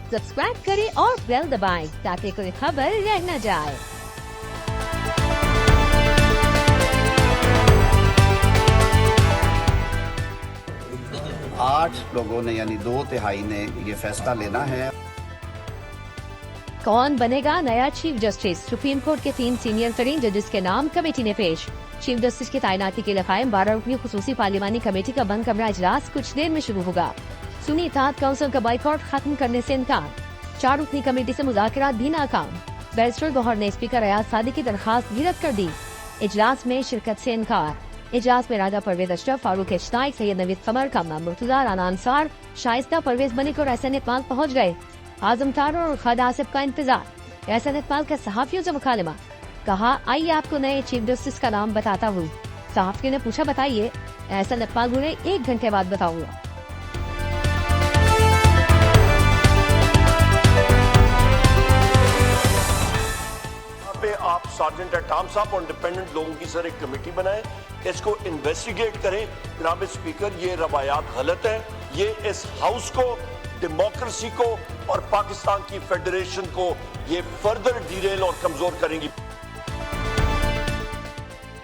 Subscribe करें और bell दबाएं ताकि कोई खबर रह न जाए। 8 लोगों ने यानी 2/3 ने ये फैसला लेना है। कौन बनेगा नया चीफ जस्टिस? सुप्रीम कोर्ट के 3 सीनियर तरीन जजेस के नाम कमेटी ने पेश। चीफ जस्टिस की तैनाती के लिए कायम 12 रुकनी खुसूसी पार्लिमानी कमेटी का बंद कमरा इजलास कुछ देर में शुरू होगा। सुन्नी इत्तेहाद काउंसिल का बाइकआउट खत्म करने से इनकार। 4 रुकनी कमेटी से मुज़ाकरात भी नाकाम। बैरिस्टर गौहर ने स्पीकर अयाज सादी की दरखास्त भी रद्द कर दी। इजलास में शिरकत से इनकार। इजलास में राजा परवेज अशरफ, फारूक इश्ताक, सैयद नवीद कमर, कमना मुर्तजा, राना अंसार, शाइस्ता, परवेज मलिक और एहसन इकबाल पहुँच गए। आजम तार और खालिद आसिफ का इंतजार। एहसन इकबाल का सहाफियों से मुकालमा। कहा, आइए आपको नए चीफ जस्टिस का नाम बताता हूँ। सहाफियों ने पूछा, बताइए। एहसन इकबाल बोले, 1 घंटे बाद बताऊंगा। आप सार्जेंट एटाम साहब और इंडिपेंडेंट लोगों की सर एक कमेटी बनाएं, इसको इन्वेस्टिगेट करें। जनाब स्पीकर, ये रवायात गलत है। ये इस हाउस को, डेमोक्रेसी को और पाकिस्तान की फेडरेशन को ये फर्दर डिरेल और कमजोर करेंगी।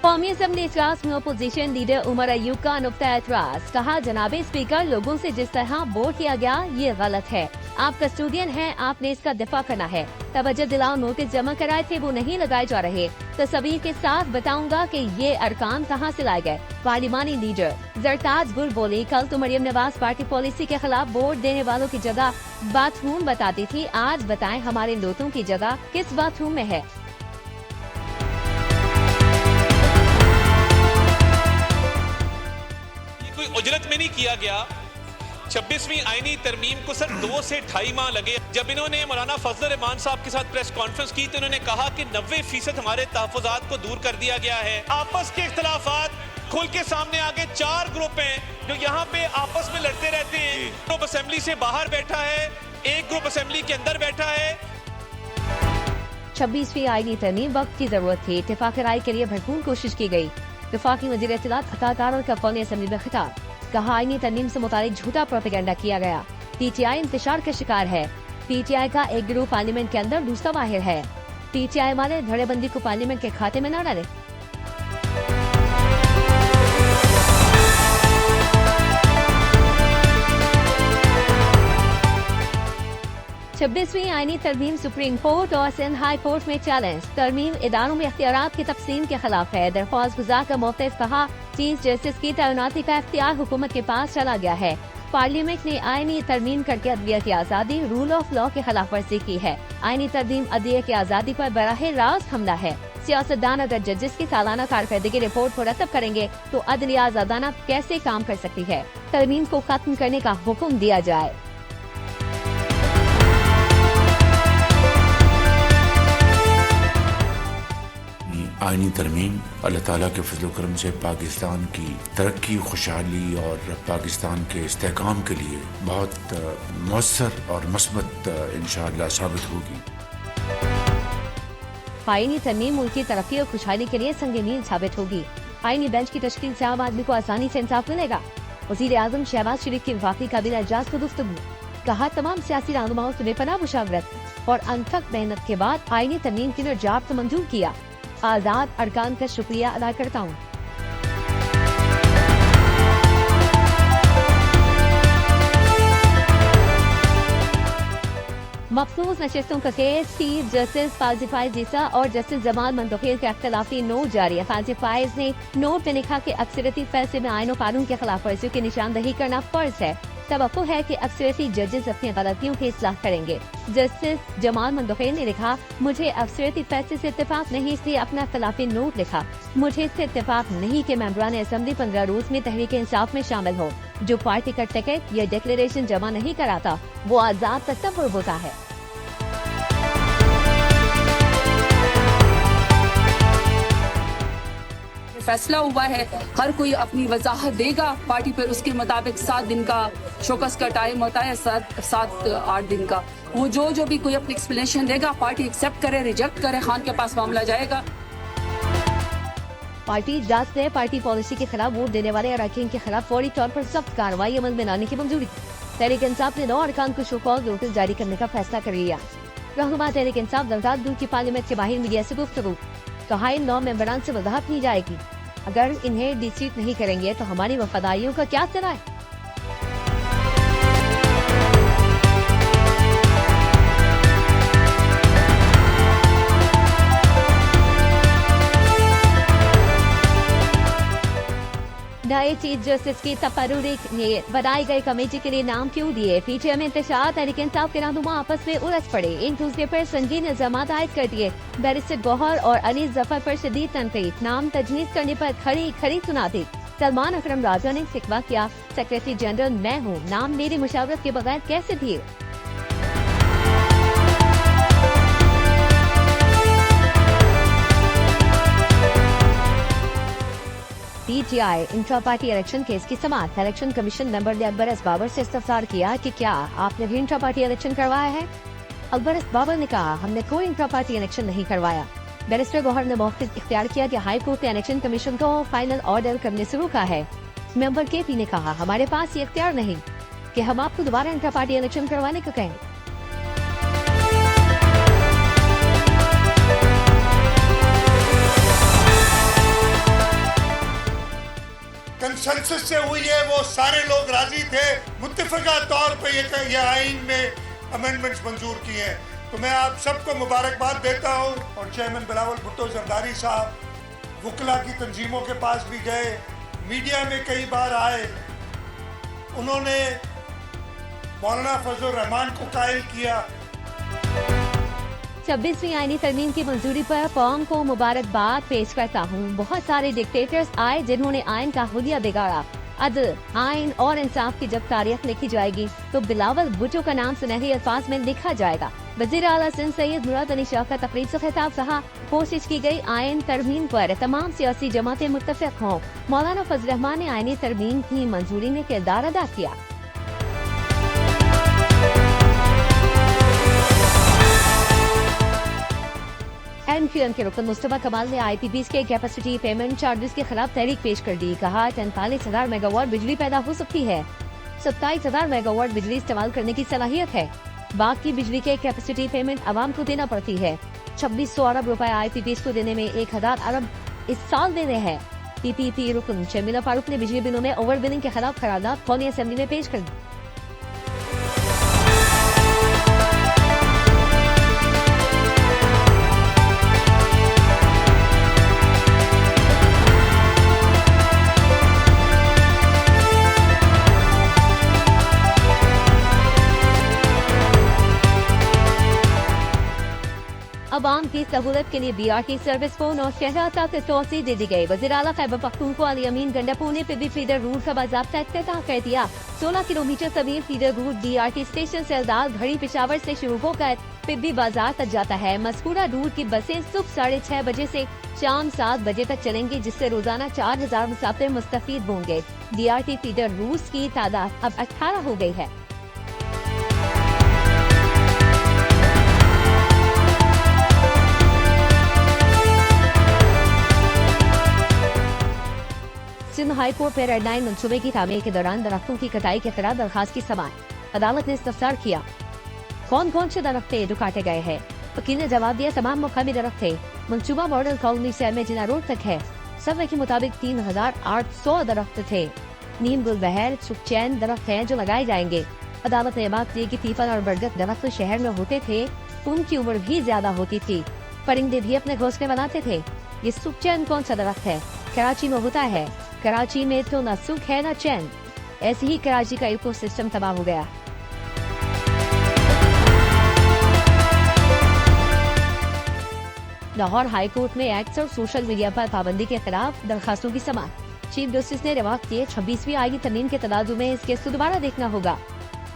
कौमी असम्बली इजलास में अपोजिशन लीडर उमर अयूब का नुक्ता एतराज। कहा, जनाब स्पीकर, लोगों से जिस तरह वोट किया गया ये गलत है। आप कस्टोडियन हैं, आपने इसका दिफा करना है। तवज्जो दिलाओ नोटिस जमा कराए थे वो नहीं लगाए जा रहे। तस्वीर के साथ बताऊंगा कि ये अरकान कहाँ से लाए गए। पार्लिमानी लीडर जरताज गुल बोली, कल तो मरियम नवाज पार्टी पॉलिसी के खिलाफ वोट देने वालों की जगह बाथरूम बताती थी। आज बताएं हमारे लोगों की जगह किस बाथरूम में है। कोई उजरत में नहीं किया गया। 26वीं आईनी तरमीम को सर 2 से 2.5 माह लगे। जब इन्होंने मौलाना फजल रहमान साहब के साथ प्रेस कॉन्फ्रेंस की तो इन्होंने कहा कि 90% हमारे तहफ़्फ़ुज़ात को दूर कर दिया गया है। आपस के इख्तलाफात खुल के सामने आगे 4 ग्रुप हैं जो यहाँ पे आपस में लड़ते रहते हैं। ग्रुप असेंबली से बाहर बैठा है, एक ग्रुप असेंबली के अंदर बैठा है। 26वीं आईनी तरमीम वक्त की जरूरत थी। इत्तेफाक राय के लिए भरपूर कोशिश की गई। वफाकी वज़ीर इत्तलात अता तारर का कौमी असेंबली में खिताब। कहा, आईनी तरमीम से मुतालिक झूठा प्रोपेगेंडा किया गया। पीटीआई इंतशार का शिकार है। पीटीआई का एक गिरोह पार्लियामेंट के अंदर, दूसरा बाहर है। पीटीआई वाले धड़ेबंदी को पार्लियामेंट के खाते में न डाले। छब्बीसवीं आईनी तरमीम सुप्रीम कोर्ट और सिंध हाई कोर्ट में चैलेंज। तरमीम इदारों में इख्तियारात की तकसीम के खिलाफ है। दरख्वास्त गुजार का मौक़िफ़। कहा, चीफ जस्टिस की तैनाती का इख्तियार हुकूमत के पास चला गया है। पार्लियामेंट ने आईनी तरमीम करके अदलिया की आज़ादी, रूल ऑफ लॉ की खिलाफ वर्जी की है। आईनी तरमीम अदलिया की आज़ादी पर बराह रास्त हमला है। सियासतदान अगर जजेस की सालाना कारकर्दगी रिपोर्ट मुरतब करेंगे तो अदलिया आज़ादाना कैसे काम कर सकती है। तरमीम को खत्म करने का हुक्म दिया जाए। आईनी तरमीम अल्लाह ताला के फजल करम से पाकिस्तान की तरक्की, खुशहाली और पाकिस्तान के इस्तेहकाम के लिए बहुत मौसर और मस्बत इंशाअल्लाह साबित होगी। आईनी तरमीम मुल्क की तरक्की और खुशहाली के लिए संग मील साबित होगी। आईनी बेंच की तश्कील से आम आदमी को आसानी से इंसाफ मिलेगा। वज़ीर आज़म शहबाज शरीफ की वफाकी काबिना इजलास को गुफ्तगू। कहा, तमाम सियासी रहनुमाओं से बेपनाह मुशावरत और अनथक मेहनत के बाद आईनी तरमीम की नजात मंजूर किया। आजाद अरकान का शुक्रिया अदा करता हूँ। मखसूस नशिस्तों का केस चीफ जस्टिस फाजी फाइज ईसा और जस्टिस जमाल मंतखील के अख्तिलाफी नोट जारी है। फाजी फाइज ने नोट में लिखा कि अक्सरियती फैसले में आईन और कानून के खिलाफ वर्जियों की निशानदही करना फर्ज है। तवक्को है कि अक्सरियती जजेस अपनी गलतियों की इस्लाह करेंगे। जस्टिस जमाल मंतखील ने लिखा, मुझे अक्सरियती फैसले से इत्तेफाक नहीं, इसलिए अपना इख्तिलाफी नोट लिखा। मुझे इससे इत्तेफाक नहीं कि मेंबरान असेंबली 15 रोज में तहरीक इंसाफ में शामिल हो। जो पार्टी का टिकट या डिक्लेरेशन जमा नहीं कराता वो आजाद तस्वुर होता है। फैसला हुआ है, हर कोई अपनी वजाहत देगा पार्टी पर। उसके मुताबिक 7 दिन का शोकस का टाइम होता है, 7-8 दिन का। वो जो भी कोई अपनी एक्सप्लेनेशन देगा, पार्टी एक्सेप्ट करे रिजेक्ट करे, खान के पास मामला जाएगा। पार्टी इजलास ने पार्टी पॉलिसी के खिलाफ वोट देने वाले अरकान के खिलाफ फौरी तौर पर सख्त कार्रवाई अमल में लाने की मंजूरी। तहरीक इंसाफ ने 9 अरकान को शो कॉज नोटिस जारी करने का फैसला कर लिया। रहनुमा तहरीक इंसाफ दरदार दूर की पार्लियामेंट के बाहर मीडिया से गुफ्तगू, कहा इन 9 मेंबरान से वजाहत नहीं जाएगी, अगर इन्हें डिसीट नहीं करेंगे तो हमारी वफादारियों का क्या तरह है। नए चीफ जस्टिस की तकर्रुर ने बनाई गई कमेटी के लिए नाम क्यों दिए, पीटीएम इंतशार तहरीक इंसाफ के रहनुमा आपस में उलझ पड़े, इन ट्यूसडे पर संगीन इल्जामात आयद कर दिए, बैरिस्टर गौहर और अनीस जफर पर शदीद तनकीद, नाम तजवीज़ करने पर खड़ी सुनाती। सलमान अकरम राजा ने शिकवा किया, सेक्रेटरी जनरल मैं हूँ, नाम मेरी मुशावरत के बगैर कैसे दिए। PTI intra party election case की समाअत, इलेक्शन कमीशन मेंबर ने अकबर एस बाबर से इस्तफसार किया कि क्या आपने भी इंट्रा पार्टी इलेक्शन करवाया है। अकबर एस बाबर ने कहा हमने कोई इंट्रा पार्टी इलेक्शन नहीं करवाया। बैरिस्टर गौहर ने मौक़िफ़ इख्तियार किया कि हाई कोर्ट ने इलेक्शन कमीशन को फाइनल ऑर्डर करने से रोका है। मेंबर केपी ने कहा हमारे पास ये इख्तियार नहीं कि हम आपको दोबारा इंट्रा पार्टी इलेक्शन करवाने को कहें। कंसेंसस से हुई है, वो सारे लोग राजी थे, मुत्तफिका तौर पे ये आइन में अमेंडमेंट्स मंजूर किए हैं। तो मैं आप सबको मुबारकबाद देता हूँ और चेयरमैन बिलावल भुट्टो जरदारी साहब वकला की तंजीमों के पास भी गए, मीडिया में कई बार आए, उन्होंने मौलाना फजलुर रहमान को कायल किया। 26वीं आईनी तरमीम की मंजूरी पर कौम को मुबारकबाद पेश करता हूँ। बहुत सारे डिक्टेटर्स आए जिन्होंने आइन का हुलिया बिगाड़ा। अदल, आइन और इंसाफ की जब तारीख लिखी जाएगी तो बिलावल भुट्टो का नाम सुनहरे अल्फाज में लिखा जाएगा। वज़ीर आला सिंध सैयद मुराद अली शाह का तकरीब से खिताब रहा, कोशिश की गई आइन तरमीम पर तमाम सियासी जमातें मुत्तफिक हों। मौलाना फजल रहमान ने आईनी तरमीम की मंजूरी में किरदार अदा किया। एमक्यूएम के रुकन मुस्तफा कमाल ने IPPs के कैपेसिटी पेमेंट चार्जेस के खिलाफ तहरीक पेश कर दी, कहा 45,000 मेगावाट बिजली पैदा हो सकती है, 27,000 मेगावाट बिजली इस्तेमाल करने की सलाहियत है, बाकी बिजली के कैपेसिटी पेमेंट आवाम को देना पड़ती है। 2600 अरब रुपए IPPs को देने में 1000 अरब इस साल देने हैं। PPP रुकन शर्मिला फारूक ने बिजली बिलों में ओवर बिलिंग के खिलाफ करारदाद कौमी असेंबली में पेश कर दी। अवाम की सहूलत के लिए BRT सर्विस फोन और शहरा तक तोसी दे दी गई। वज़ीर आला खैबर पख्तूनख्वा अली अमीन गंडापुर ने पिबी फीडर रूट का बाज़ाब्ता इफ्तिताह कर दिया। 16 किलोमीटर तवील फीडर रूट BRT स्टेशन से अल्दाल घड़ी पेशावर से शुरू होकर पिबी बाजार तक जाता है। मज़कूरा रूट की बसें सुबह 6:30 बजे से शाम 7 बजे तक चलेंगी, जिससे रोजाना 4000 मुसाफिर मुस्तफीद होंगे। BRT फीडर रूट की तादाद अब 18 हो गई है। सिंध हाई कोर्ट में रेड लाइन मंसूबे की तामीर के दौरान दरख्तों की कटाई के खिलाफ दरखास्त की समाअत, अदालत ने इस्तफसार किया कौन कौन से दरख्त थे जो काटे गए हैं। वकील ने जवाब दिया तमाम मुकामी दरख्त थे। मंसूबा मॉडल कॉलोनी से जिना रोड तक है। सर्वे के मुताबिक 3800 दरख्त थे। नीम गुलबहर सुखचैन दरख्त हैं जो लगाए जाएंगे। अदालत ने बात की कि पीपल और बरगद दरख्त शहर में होते थे, उनकी उम्र भी ज्यादा होती थी, परिंदे भी अपने घोंसले बनाते थे। ये सुखचैन कौन सा दरख्त है? कराची में होता है। कराची में तो न सुख है न चैन। ऐसे ही कराची का इकोसिस्टम तबाह हो गया। लाहौर हाई कोर्ट में एक्ट्स और सोशल मीडिया पर पाबंदी के खिलाफ दरखास्तों की समाअत। चीफ जस्टिस ने रिमार्क किए 26वीं आईनी तरमीम के तनाजुर में इस केस को दोबारा देखना होगा।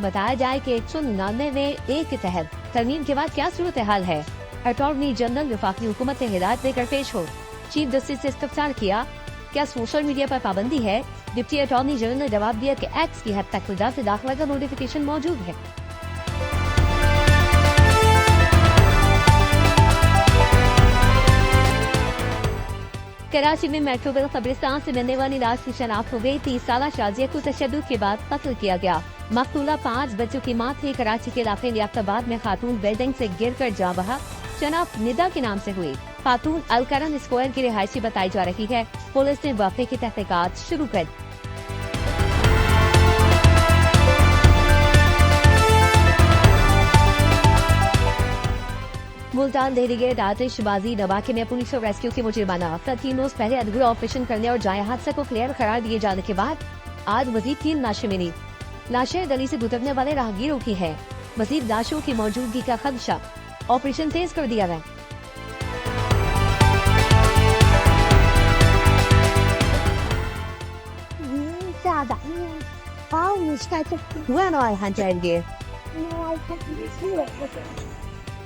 बताया जाए कि 199A के तहत तरमीम के बाद क्या सूरत हाल है। अटॉर्नी जनरल वफाकी हुकूमत से हिदायत लेकर पेश हो। चीफ जस्टिस से इस्तफसार किया क्या सोशल मीडिया पर पाबंदी है। डिप्टी अटॉर्नी जनरल ने जवाब दिया कि एक्ट की हद तक वजारत दाखिला का नोटिफिकेशन मौजूद है। कराची में मेट्रोविल कब्रिस्तान से मिलने वाली लाश की शनाख्त हो गई। 30 साल शाजिया को तशद्दुद के बाद कत्ल किया गया। मकतूला 5 बच्चों की मां थी। कराची के इलाके लियाकताबाद में खातून बिल्डिंग से गिरकर जाँ बहा। शनाख्त निदा के नाम से हुई। खातून अलकरम स्क्वायर की रिहायशी बताई जा रही है। पुलिस ने वाक़े की तहकीकात शुरू कर दी। मुल्तान डेलीगेट आतिशबाजी धमाके में पुलिस और रेस्क्यू के मुजरिमाना अफरा 3 रोज पहले अधूरा ऑपरेशन करने और जाए हादसे को क्लियर करार दिए जाने के बाद आज मजीद 3 लाशें मिली। लाशें गली से गुजरने वाले राहगीरों की है। मजीद लाशों की मौजूदगी का खदशा। ऑपरेशन तेज कर दिया गया।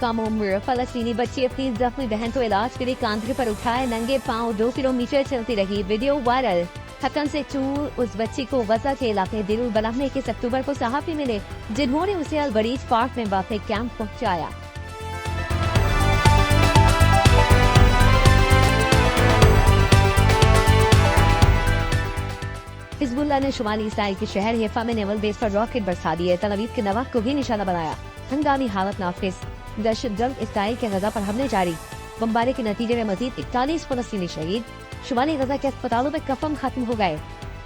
कम उम्र फलस्तीनी बच्ची अपनी जख्मी बहन को इलाज के लिए कांधे पर उठाए नंगे पांव 2 किलोमीटर चलती रही। Video viral. थकन से चूर उस बच्ची को गजा के इलाके दिल बनाने के अक्टूबर को सहाफी मिले जिन्होंने उसे अलबरीज पार्क में वाक़ कैंप पहुंचाया। हिजबुल्लाह ने शुमाली इसराइल के शहर हैफा में नेवल बेस पर रॉकेट बरसा दिए। तल अवीव के नवाक को भी निशाना बनाया। हंगामी हालत नाफिज। दहशतगर्द इसराइल के गजा पर हमले जारी। बमबारी के नतीजे में मजीद 41 फलस्तीनी शहीद। शुमाली गजा के अस्पतालों में कफन खत्म हो गए।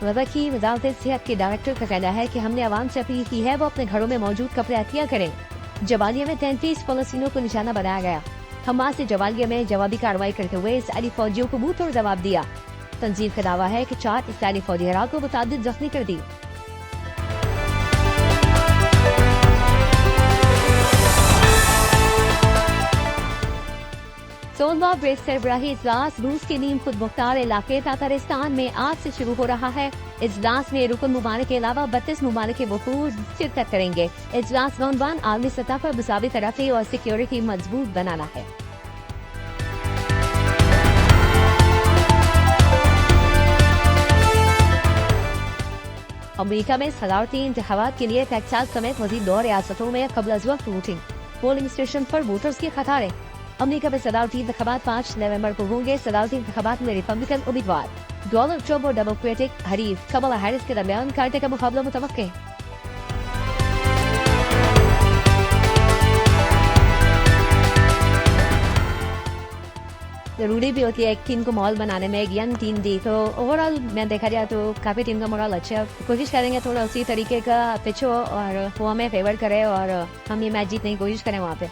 गजा की वजारत सेहत के डायरेक्टर का कहना है कि हमने आवाम से अपील की है वो अपने घरों में मौजूद कपड़े अतिया करें। जबालिया में 33 फलस्तीनों को निशाना बनाया गया। हमास ने जबालिया में जवाबी कार्रवाई करते हुए इसराइली फौजियों को मुंह तोड़ जवाब दिया। तंजीम का दावा है कि 4 इसराइली फौजी हराक को मुतादिद जख्मी कर दी। सोलवा ब्रेक सरबराही इजलास रूस के नीम खुद मुख्तार इलाके तातारिस्तान में आज से शुरू हो रहा है। इजलास में रुकन मुमालिक के अलावा 32 मुमालिक के वफूद शिरकत करेंगे। इजलास का उन्वान आलमी सतह पर मुसावी तरक्की और सिक्योरिटी मजबूत बनाना है। अमेरिका में सदारती इंतखाबात के लिए टेक्सास समेत मजीद 2 रियासतों में कबल अज़ वक्त वोटिंग। पोलिंग स्टेशन पर वोटर्स की कतारें। अमेरिका में सदारती इंतखाबात 5 नवंबर को होंगे। सदारती इंतखाबात में रिपब्लिकन उम्मीदवार डोनाल्ड ट्रंप और डेमोक्रेटिक हरीफ कमला हैरिस के दरमियान कांटे का मुकाबला मुतवक्के है। जरूरी भी होती है एक टीम को माहौल बनाने में, एक यंग टीम दी तो ओवरऑल मैं देखा जाए तो काफी टीम का मोरल अच्छा है। कोशिश करेंगे थोड़ा उसी तरीके का पिच हो और वो हमें फेवर करे और हम ये मैच जीतने की कोशिश करें वहाँ पे।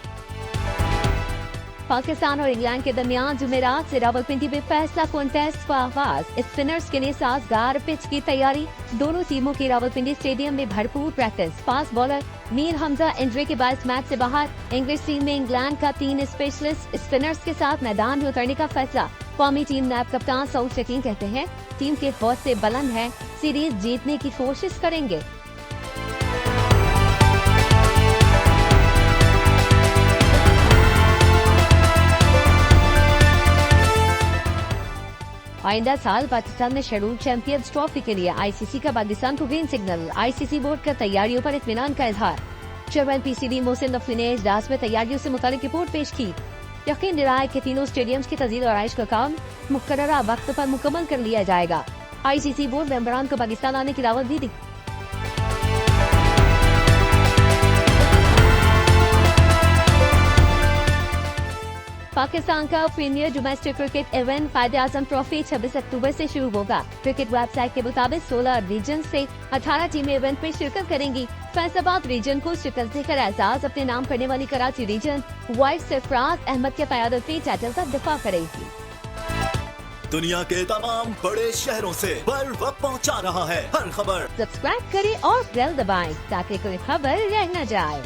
पाकिस्तान और इंग्लैंड के दरमियान जुमेरात से रावलपिंडी में फैसला कॉन्टेस्ट का आगाज। स्पिनर्स के लिए साजगार पिच की तैयारी। दोनों टीमों की रावलपिंडी स्टेडियम में भरपूर practice. Fast bowler Mir Hamza injury के बाद मैच से बाहर। इंग्लिश टीम में इंग्लैंड का 3 स्पेशलिस्ट स्पिनर्स के साथ मैदान में उतरने का फैसला। कौमी टीम नायब कप्तान सऊद शकीन कहते हैं टीम के हौसले बुलंद है, सीरीज जीतने की कोशिश करेंगे। आइंदा साल पाकिस्तान में शेड्यूल चैंपियंस ट्रॉफी के लिए आईसीसी का पाकिस्तान को ग्रीन सिग्नल। आईसीसी बोर्ड का तैयारियों पर इत्मीनान का इजहार। चेयरमैन पीसीबी मोहसिन नकवी ने इजलास में तैयारियों से मुतालिक रिपोर्ट पेश की। यकीन दिलाया कि तीनों स्टेडियम्स की तजदीद और आइश का काम मुकर्ररा वक्त पर मुकम्मल कर लिया जाएगा। आईसीसी बोर्ड मेंबरान को पाकिस्तान आने की दावत भी दी। पाकिस्तान का प्रीमियर डोमेस्टिक क्रिकेट इवेंट फायदे आजम ट्रॉफी 26 अक्टूबर से शुरू होगा। क्रिकेट वेबसाइट के मुताबिक 16 रीजन से 18 टीमें इवेंट में शिरकत करेंगी। फैसलाबाद रीजन को शिकस्त देकर एजाज अपने नाम करने वाली कराची रीजन वाइस सरफराज अहमद के क़यादत में टाइटल का दिफा करेगी। दुनिया के तमाम बड़े शहरों से बर वक्त पहुंचा रहा है हर खबर। सब्सक्राइब करें और बेल दबाएं ताकि कोई खबर रह न जाए।